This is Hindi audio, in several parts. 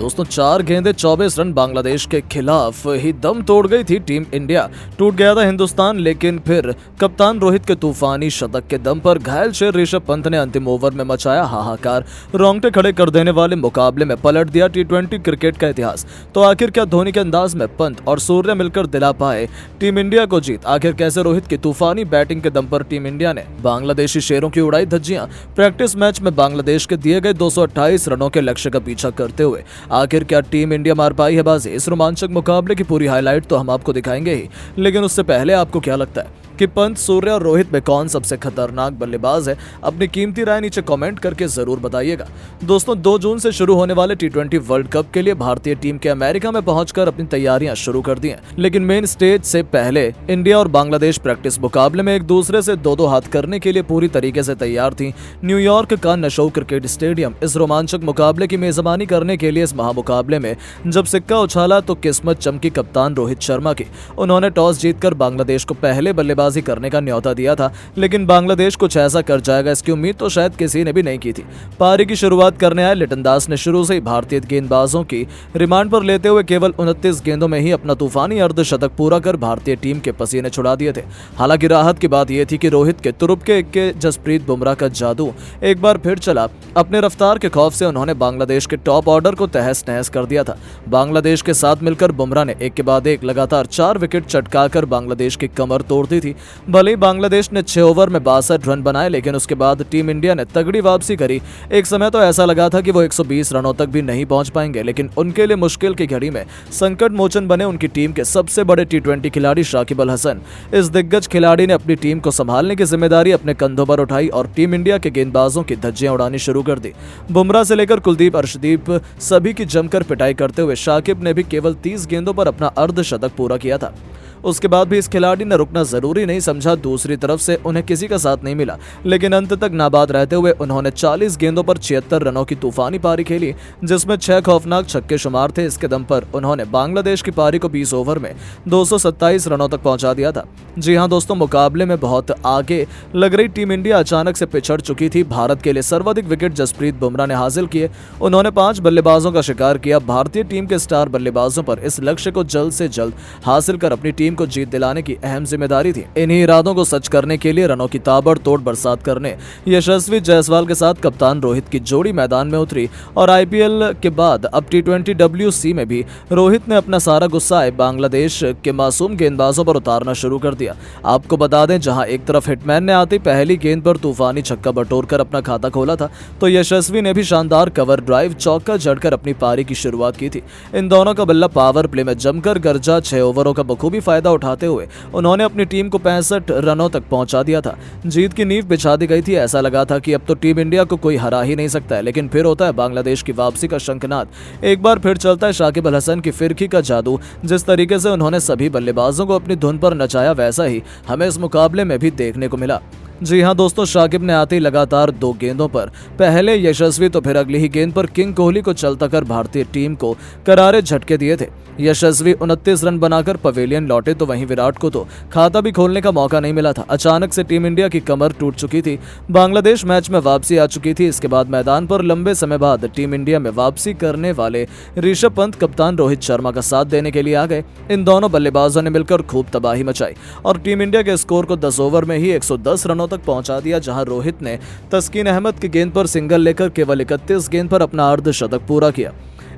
दोस्तों 4 गेंदें 24 रन बांग्लादेश के खिलाफ ही दम तोड़ गई थी टीम इंडिया। टूट गया था हिंदुस्तान, लेकिन फिर कप्तान रोहित के तूफानी शतक के दम पर घायल शेर ऋषभ पंत ने अंतिम ओवर में मचाया हाहाकार। रोंगटे खड़े कर देने वाले मुकाबले में पलट दिया टी20 क्रिकेट का इतिहास। तो आखिर क्या धोनी के अंदाज में पंत और सूर्य मिलकर दिला पाए टीम इंडिया को जीत? आखिर कैसे रोहित की तूफानी बैटिंग के दम पर टीम इंडिया ने बांग्लादेशी शेरों की उड़ाई धज्जियां? प्रैक्टिस मैच में बांग्लादेश के दिए गए 228 रनों के लक्ष्य का पीछा करते हुए आखिर क्या टीम इंडिया मार पाई है बाजी? इस रोमांचक मुकाबले की पूरी हाईलाइट तो हम आपको दिखाएंगे ही, लेकिन उससे पहले आपको क्या लगता है कि पंत, सूर्य और रोहित में कौन सबसे खतरनाक बल्लेबाज है? अपनी कीमती राय नीचे कमेंट करके जरूर बताइएगा। दोस्तों 2 जून से शुरू होने वाले टी20 वर्ल्ड कप के लिए भारतीय टीम के अमेरिका में पहुंचकर अपनी तैयारियां शुरू कर दी हैं, लेकिन मेन स्टेज से पहले इंडिया और बांग्लादेश प्रैक्टिस मुकाबले में एक दूसरे से 2-2 हाथ करने के लिए पूरी तरीके से तैयार थी। न्यूयॉर्क का नशो क्रिकेट स्टेडियम इस रोमांचक मुकाबले की मेजबानी करने के लिए इस महामुकाबले में जब सिक्का उछाला तो किस्मत चमकी कप्तान रोहित शर्मा की। उन्होंने टॉस जीतकर बांग्लादेश को पहले बल्लेबाजी करने का न्योता दिया था, लेकिन बांग्लादेश कुछ ऐसा कर जाएगा इसकी उम्मीद तो शायद किसी ने भी नहीं की थी। पारी की शुरुआत करने आए लिटन दास ने शुरू से ही भारतीय गेंदबाजों की रिमांड पर लेते हुए केवल 29 गेंदों में ही अपना तूफानी अर्धशतक पूरा कर भारतीय टीम के पसीने छुड़ा दिए थे। हालांकि राहत की बात यह थी कि रोहित के तुरुप के जसप्रीत बुमराह का जादू एक बार फिर चला। अपने रफ्तार के खौफ से उन्होंने बांग्लादेश के टॉप ऑर्डर को तहस नहस कर दिया था। बांग्लादेश के साथ मिलकर बुमराह ने एक के बाद एक लगातार 4 विकेट चटकाकर बांग्लादेश की कमर तोड़ दी थी। भले ही बांग्लादेश ने 6 ओवर में 62 रन बनाए, लेकिन उसके बाद टीम इंडिया ने तगड़ी वापसी करी। एक समय तो ऐसा लगा था कि वो 120 रनों तक भी नहीं पहुंच पाएंगे, लेकिन उनके लिए मुश्किल की घड़ी में संकट मोचन बने उनकी टीम के सबसे बड़े टी20 खिलाड़ी शाकिब अल हसन। इस दिग्गज खिलाड़ी ने अपनी टीम को संभालने की जिम्मेदारी अपने कंधों पर उठाई और टीम इंडिया के गेंदबाजों की धज्जियां उड़ानी शुरू कर दी। बुमराह से लेकर कुलदीप, अर्शदीप सभी की जमकर पिटाई करते हुए शाकिब ने भी केवल 30 गेंदों पर अपना अर्धशतक पूरा किया था। उसके बाद भी इस खिलाड़ी ने रुकना जरूरी नहीं समझा। दूसरी तरफ से उन्हें किसी का साथ नहीं मिला, लेकिन अंत तक नाबाद रहते हुए उन्होंने 40 गेंदों पर 76 रनों की तूफानी पारी खेली, जिसमें 6 खौफनाक छक्के शुमार थे। इसके दम पर उन्होंने बांग्लादेश की पारी को 20 ओवर में 227 रनों तक पहुंचा दिया था। जी हां दोस्तों, मुकाबले में बहुत आगे लग रही टीम इंडिया अचानक से पिछड़ चुकी थी। भारत के लिए सर्वाधिक विकेट जसप्रीत बुमराह ने हासिल किए। उन्होंने 5 बल्लेबाजों का शिकार किया। भारतीय टीम के स्टार बल्लेबाजों पर इस लक्ष्य को जल्द से जल्द हासिल कर अपनी टीम को जीत दिलाने की अहम जिम्मेदारी थी। इन्हीं इरादों को सच करने के लिए रनों की ताबड़तोड़ बरसात करने यशस्वी जायसवाल के साथ कप्तान रोहित की जोड़ी मैदान में उतरी और आईपीएल के बाद अब टी20 WC में भी रोहित ने अपना सारा गुस्सा बांग्लादेश के मासूम गेंदबाजों पर उतारना शुरू कर दिया। आपको बता दें, जहां एक तरफ हिटमैन ने आती पहली गेंद पर तूफानी छक्का बटोरकर अपना खाता खोला था, तो यशस्वी ने भी शानदार कवर ड्राइव चौका जड़कर अपनी पारी की शुरुआत की थी। इन दोनों का बल्ला पावर प्ले में जमकर गरजा। 6 ओवरों का बखूबी फायदा उठाते हुए उन्होंने अपनी टीम को 65 रनों तक पहुंचा दिया था। जीत की नींव बिछा दी गई थी। ऐसा लगा था कि अब तो टीम इंडिया को कोई हरा ही नहीं सकता है, लेकिन फिर होता है बांग्लादेश की वापसी का शंखनाद। एक बार फिर चलता है शाकिब अल हसन की फिरकी का जादू। जिस तरीके से उन्होंने सभी बल्लेबाजों को अपनी धुन पर नचाया, वैसा ही हमें इस मुकाबले में भी देखने को मिला। जी हां दोस्तों, शाकिब ने आते ही लगातार 2 गेंदों पर पहले यशस्वी तो फिर अगली ही गेंद पर किंग कोहली को चलता कर भारतीय टीम को करारे झटके दिए थे। यशस्वी 29 रन बनाकर पवेलियन लौटे, तो वहीं विराट को तो खाता भी खोलने का मौका नहीं मिला था। अचानक से टीम इंडिया की कमर टूट चुकी थी। बांग्लादेश मैच में वापसी आ चुकी थी। इसके बाद मैदान पर लंबे समय बाद टीम इंडिया में वापसी करने वाले ऋषभ पंत कप्तान रोहित शर्मा का साथ देने के लिए आ गए। इन दोनों बल्लेबाजों ने मिलकर खूब तबाही मचाई और टीम इंडिया के स्कोर को 10 ओवर में ही 110 रनों तक पहुंचा दिया, जहां रोहित ने तस्कीन अहमद की गेंद पर सिंगल लेकर केवल 31 गेंद पर अपना अर्धशतक पूरा किया।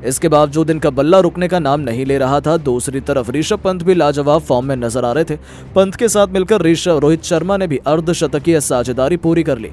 इसके बावजूद इनका बल्ला रुकने का नाम नहीं ले रहा था। दूसरी तरफ ऋषभ पंत भी लाजवाब फॉर्म में नजर आ रहे थे। पंत के साथ मिलकर रोहित शर्मा ने भी अर्धशतकीय साझेदारी पूरी कर ली।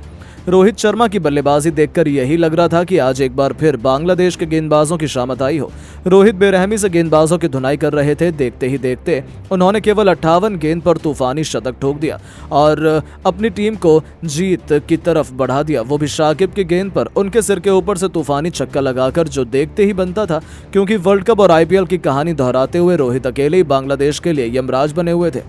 रोहित शर्मा की बल्लेबाजी देखकर यही लग रहा था कि आज एक बार फिर बांग्लादेश के गेंदबाजों की शामत आई हो। रोहित बेरहमी से गेंदबाजों की धुनाई कर रहे थे। देखते ही देखते उन्होंने केवल 58 गेंद पर तूफानी शतक ठोक दिया और अपनी टीम को जीत की तरफ बढ़ा दिया, वो भी शाकिब की गेंद पर उनके सिर के ऊपर से तूफानी छक्का लगाकर, जो देखते ही बनता था, क्योंकि वर्ल्ड कप और आईपीएल की कहानी दोहराते हुए रोहित अकेले ही बांग्लादेश के लिए यमराज बने हुए थे।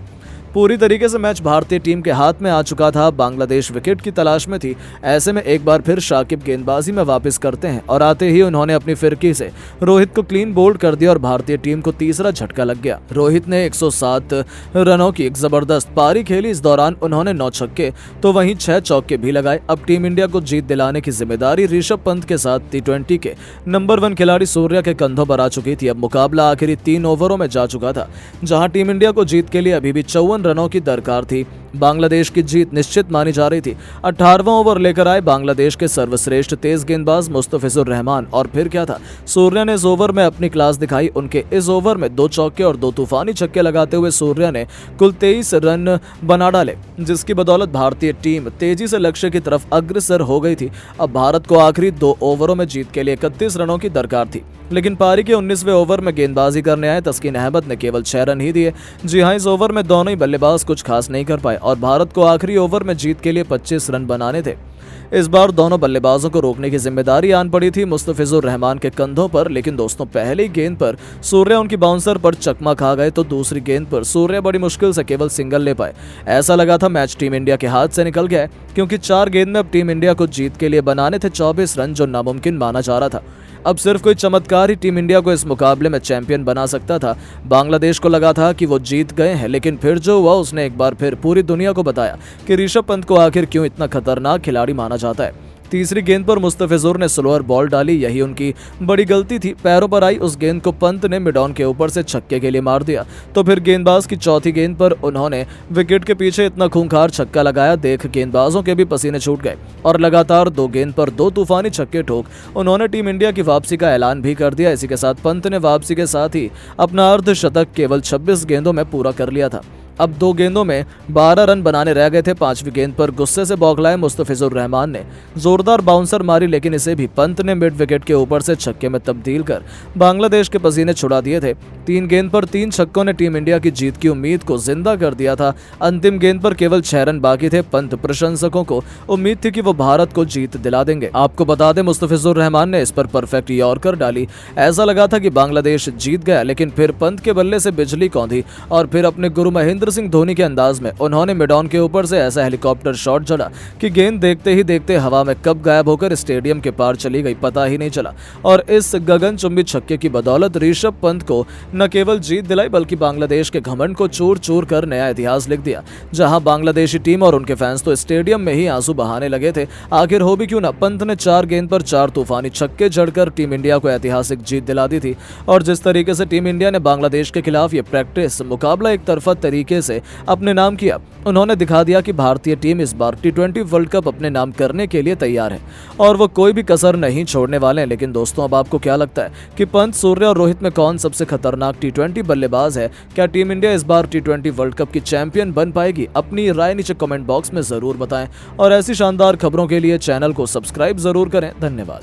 पूरी तरीके से मैच भारतीय टीम के हाथ में आ चुका था। बांग्लादेश विकेट की तलाश में थी। ऐसे में एक बार फिर शाकिब गेंदबाजी में वापस करते हैं और आते ही उन्होंने अपनी फिरकी से रोहित को क्लीन बोल्ड कर दिया और भारतीय टीम को तीसरा झटका लग गया। रोहित ने 107 रनों की एक जबरदस्त पारी खेली। इस दौरान उन्होंने 9 छक्के तो वहीं 6 चौके भी लगाए। अब टीम इंडिया को जीत दिलाने की जिम्मेदारी ऋषभ पंत के साथ T20 के नंबर 1 खिलाड़ी सूर्या के कंधों पर आ चुकी थी। अब मुकाबला आखिरी 3 ओवरों में जा चुका था, जहां टीम इंडिया को जीत के लिए अभी भी 54 रनों की दरकार थी। बांग्लादेश की जीत निश्चित मानी जा रही थी। 18वां ओवर लेकर आए बांग्लादेश के सर्वश्रेष्ठ तेज गेंदबाज मुस्तफिजुर रहमान, और फिर क्या था, सूर्या ने इस ओवर में अपनी क्लास दिखाई। उनके इस ओवर में 2 चौके और 2 तूफानी छक्के लगाते हुए सूर्या ने कुल 23 रन बना डाले, जिसकी बदौलत भारतीय टीम तेजी से लक्ष्य की तरफ अग्रसर हो गई थी। अब भारत को आखिरी 2 ओवरों में जीत के लिए 31 रनों की दरकार थी, लेकिन पारी के 19वें ओवर में गेंदबाजी करने आए तस्कीन अहमद ने केवल 6 रन ही दिए। जी हां, इस ओवर में दोनों ही बल्लेबाज कुछ खास नहीं कर पाए और भारत को आखिरी ओवर में जीत के लिए 25 रन बनाने थे। इस बार दोनों बल्लेबाजों को रोकने की जिम्मेदारी आन पड़ी थी मुस्तफिजुर रहमान के कंधों पर। लेकिन दोस्तों, पहली गेंद पर सूर्या उनकी बाउंसर पर चकमा खा गए तो दूसरी गेंद पर सूर्या बड़ी मुश्किल से केवल सिंगल ले पाए। ऐसा लगा था मैच टीम इंडिया के हाथ से निकल गया, क्योंकि 4 गेंद में अब टीम इंडिया को जीत के लिए बनाने थे 24 रन, जो नामुमकिन माना जा रहा था। अब सिर्फ कोई चमत्कार ही टीम इंडिया को इस मुकाबले में चैंपियन बना सकता था। बांग्लादेश को लगा था कि वो जीत गए हैं, लेकिन फिर जो हुआ उसने एक बार फिर पूरी दुनिया को बताया कि ऋषभ पंत को आखिर क्यों इतना खतरनाक खिलाड़ी माना जाता है। तीसरी गेंद पर मुस्तफिजुर ने स्लोअर बॉल डाली, यही उनकी बड़ी गलती थी। पैरों पर आई उस गेंद को पंत ने मिड ऑन के ऊपर से छक्के के लिए मार दिया। तो फिर गेंदबाज की चौथी गेंद पर उन्होंने विकेट के पीछे इतना खूंखार छक्का लगाया, देख गेंदबाजों के भी पसीने छूट गए और लगातार 2 गेंद पर 2 तूफानी छक्के ठोक उन्होंने टीम इंडिया की वापसी का ऐलान भी कर दिया। इसी के साथ पंत ने वापसी के साथ ही अपना अर्धशतक केवल 26 गेंदों में पूरा कर लिया था। अब 2 गेंदों में 12 रन बनाने रह गए थे। 5वीं गेंद पर गुस्से से बौखलाए मुस्तफिजुर रहमान ने जोरदार बाउंसर मारी, लेकिन इसे भी पंत ने मिड विकेट के ऊपर से छक्के में तब्दील कर बांग्लादेश के पसीने छुड़ा दिए थे। 3 गेंद पर 3 छक्कों ने टीम इंडिया की जीत की उम्मीद को जिंदा कर दिया था। अंतिम गेंद पर केवल 6 रन बाकी थे। पंत प्रशंसकों को उम्मीद थी कि वो भारत को जीत दिला देंगे। आपको बता दें, मुस्तफिजुर रहमान ने इस पर परफेक्ट यॉर्कर डाली। ऐसा लगा था कि बांग्लादेश जीत गया, लेकिन फिर पंत के बल्ले से बिजली कौंधी और फिर अपने गुरु महेंद्र सिंह धोनी के अंदाज में उन्होंने मिड ऑन के ऊपर से ऐसा हेलीकॉप्टर शॉट चला कि गेंद देखते ही देखते हवा में कब गायब होकर स्टेडियम के पार चली गई, पता ही नहीं चला। और इस गगनचुंबी छक्के की बदौलत ऋषभ पंत को न केवल जीत दिलाई, बल्कि बांग्लादेश के घमंड को चूर चूर कर नया इतिहास लिख दिया। जहां बांग्लादेशी टीम और उनके फैंस तो स्टेडियम में ही आंसू बहाने लगे थे। आखिर हो भी क्यों ना, पंत ने 4 गेंद पर 4 तूफानी छक्के जड़कर टीम इंडिया को ऐतिहासिक जीत दिला दी थी। और जिस तरीके से टीम इंडिया ने बांग्लादेश के खिलाफ ये प्रैक्टिस मुकाबला एक तरफा तरीके से अपने नाम किया, उन्होंने दिखा दिया कि भारतीय टीम इस बार T20 वर्ल्ड कप अपने नाम करने के लिए तैयार है और वो कोई भी कसर नहीं छोड़ने वाले हैं। लेकिन दोस्तों, अब आपको क्या लगता है कि पंत, सूर्या और रोहित में कौन सबसे खतरनाक T20 बल्लेबाज है? क्या टीम इंडिया इस बार T20 वर्ल्ड कप की चैंपियन बन पाएगी? अपनी राय नीचे कमेंट बॉक्स में जरूर बताएं और ऐसी शानदार खबरों के लिए चैनल को सब्सक्राइब जरूर करें। धन्यवाद।